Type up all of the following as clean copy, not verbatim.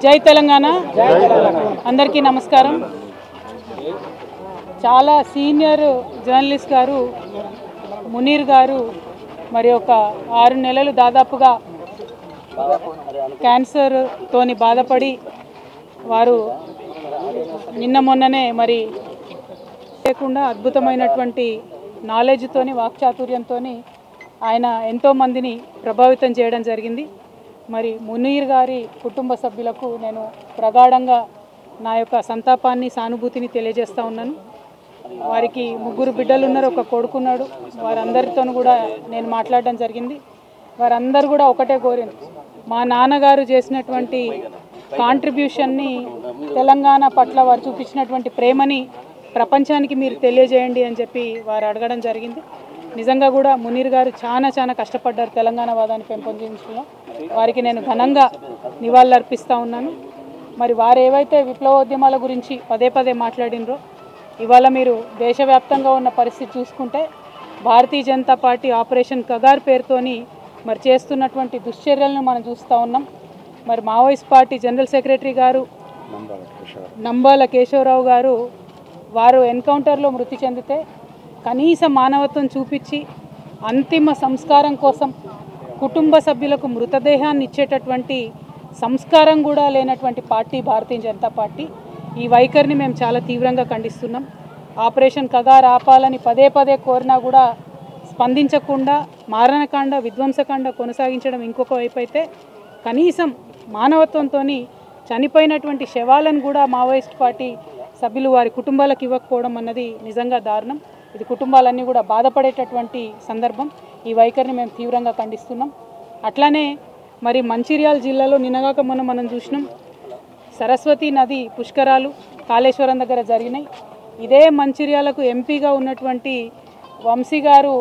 జై తెలంగాణ అందరికీ నమస్కారం। చాలా సీనియర్ జర్నలిస్ట్ గారు మునీర్ గారు మరి ఒక 6 నెలలు దాదాపుగా క్యాన్సర్ తోని బాధపడి వారు నిన్న మొన్ననే మరి లేకుండా అద్భుతమైనటువంటి నాలెడ్జ్ తోని వాక్చాతుర్యంతోని ఆయన ఎంతో మందిని ప్రభావితం చేయడం జరిగింది। మరి మునీర్ గారి కుటుంబ సభ్యులకు నేను ప్రగాఢంగా నా యొక్క సంతాపాన్ని సానుభూతిని తెలియజేస్తా ఉన్నాను। వారికి 3 బిడ్డలు ఉన్నారు, ఒక కొడుకున్నాడు। వారందరితో కూడా నేను మాట్లాడడం జరిగింది। వారందరూ కూడా ఒకటే కోరారు, మా నాన్నగారు చేసినటువంటి కాంట్రిబ్యూషన్ని తెలంగాణ పట్ల వారు చూపించినటువంటి ప్రేమని ప్రపంచానికి మీరు తెలియజేయండి అని చెప్పి వారు అడగడం జరిగింది। నిజంగా కూడా మునీర్ గారు చాలా కష్టపడ్డారు తెలంగాణ వాదాన్ని పెంపొందించడంలో। వారికి నేను ఘనంగా నివాళులర్పిస్తూ ఉన్నాను। మరి వారు ఏవైతే విప్లవోద్యమాల గురించి పదే మాట్లాడినరో ఇవాళ మీరు దేశవ్యాప్తంగా ఉన్న పరిస్థితి చూసుకుంటే భారతీయ జనతా పార్టీ ఆపరేషన్ కగార్ పేరుతోని మరి చేస్తున్నటువంటి దుశ్చర్యలను మనం చూస్తూ ఉన్నాం। మరి మావోయిస్ట్ పార్టీ జనరల్ సెక్రటరీ గారు నంబాల కేశవరావు గారు వారు ఎన్కౌంటర్లో మృతి చెందితే కనీస మానవత్వం చూపించి అంతిమ సంస్కారం కోసం కుటుంబ సభ్యులకు మృతదేహాన్ని ఇచ్చేటటువంటి సంస్కారం కూడా లేనటువంటి పార్టీ భారతీయ జనతా పార్టీ। ఈ వైఖరిని మేము చాలా తీవ్రంగా ఖండిస్తున్నాం। ఆపరేషన్ కగార్ ఆపాలని పదే కోరినా కూడా స్పందించకుండా మారణకాండ విధ్వంసకాండ కొనసాగించడం ఇంకొక వైపు అయితే కనీసం మానవత్వంతో చనిపోయినటువంటి శవాలను కూడా మావోయిస్ట్ పార్టీ సభ్యులు వారి కుటుంబాలకు ఇవ్వకపోవడం అన్నది నిజంగా దారుణం। ఇది కుటుంబాలన్నీ కూడా బాధపడేటటువంటి సందర్భం। ఈ వైఖరిని మేము తీవ్రంగా ఖండిస్తున్నాం। అట్లానే మరి మంచిర్యాల జిల్లాలో నిన్నగాక మనం చూసినాం, సరస్వతి నది పుష్కరాలు కాళేశ్వరం దగ్గర జరిగినాయి। ఇదే మంచిర్యాలకు ఎంపీగా ఉన్నటువంటి వంశీ గారు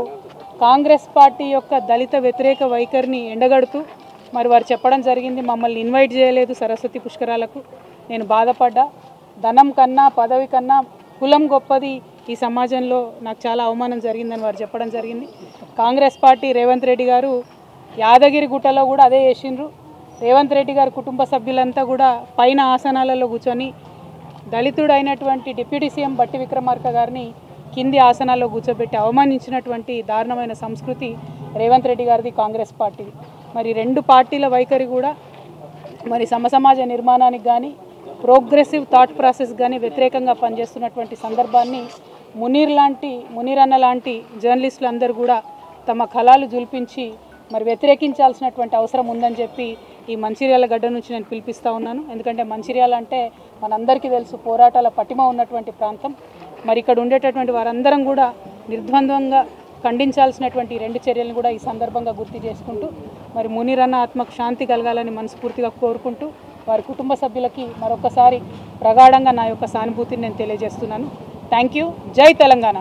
కాంగ్రెస్ పార్టీ యొక్క దళిత వ్యతిరేక వైఖరిని ఎండగడుతూ మరి వారు చెప్పడం జరిగింది, మమ్మల్ని ఇన్వైట్ చేయలేదు సరస్వతి పుష్కరాలకు, నేను బాధపడ్డా, ధనం కన్నా పదవి కన్నా కులం గొప్పది ఈ సమాజంలో, నాకు చాలా అవమానం జరిగిందని వారు చెప్పడం జరిగింది। కాంగ్రెస్ పార్టీ రేవంత్ రెడ్డి గారు యాదగిరి గుట్టలో కూడా అదే చేసిండ్రు। రేవంత్ రెడ్డి గారి కుటుంబ సభ్యులంతా కూడా పైన ఆసనాలలో కూర్చొని దళితుడు అయినటువంటి డిప్యూటీ సీఎం బట్టి విక్రమార్క గారిని కింది ఆసనాల్లో కూర్చోబెట్టి అవమానించినటువంటి దారుణమైన సంస్కృతి రేవంత్ రెడ్డి గారిది, కాంగ్రెస్ పార్టీది। మరి 2 పార్టీల వైఖరి కూడా మరి సమసమాజ నిర్మాణానికి కానీ ప్రోగ్రెసివ్ థాట్ ప్రాసెస్ కానీ వ్యతిరేకంగా పనిచేస్తున్నటువంటి సందర్భాన్ని మునీర్ అన్న లాంటి జర్నలిస్టులు అందరూ కూడా తమ కళాలు జుల్పించి మరి వ్యతిరేకించాల్సినటువంటి అవసరం ఉందని చెప్పి ఈ మంచిర్యాల గడ్డ నుంచి నేను పిలిపిస్తూ ఉన్నాను। ఎందుకంటే మంచిర్యాల అంటే మనందరికీ తెలుసు పోరాటాల పటిమ ఉన్నటువంటి ప్రాంతం। మరి ఇక్కడ ఉండేటటువంటి వారందరం కూడా నిర్ద్వంద్వంగా ఖండించాల్సినటువంటి 2 చర్యలను కూడా ఈ సందర్భంగా గుర్తు చేసుకుంటూ మరి మునీర్ అన్న ఆత్మకు శాంతి కలగాలని మనస్ఫూర్తిగా కోరుకుంటూ వారి కుటుంబ సభ్యులకి మరొకసారి ప్రగాఢంగా నా యొక్క సానుభూతిని నేను తెలియజేస్తున్నాను। Thank you. జై తెలంగాణ।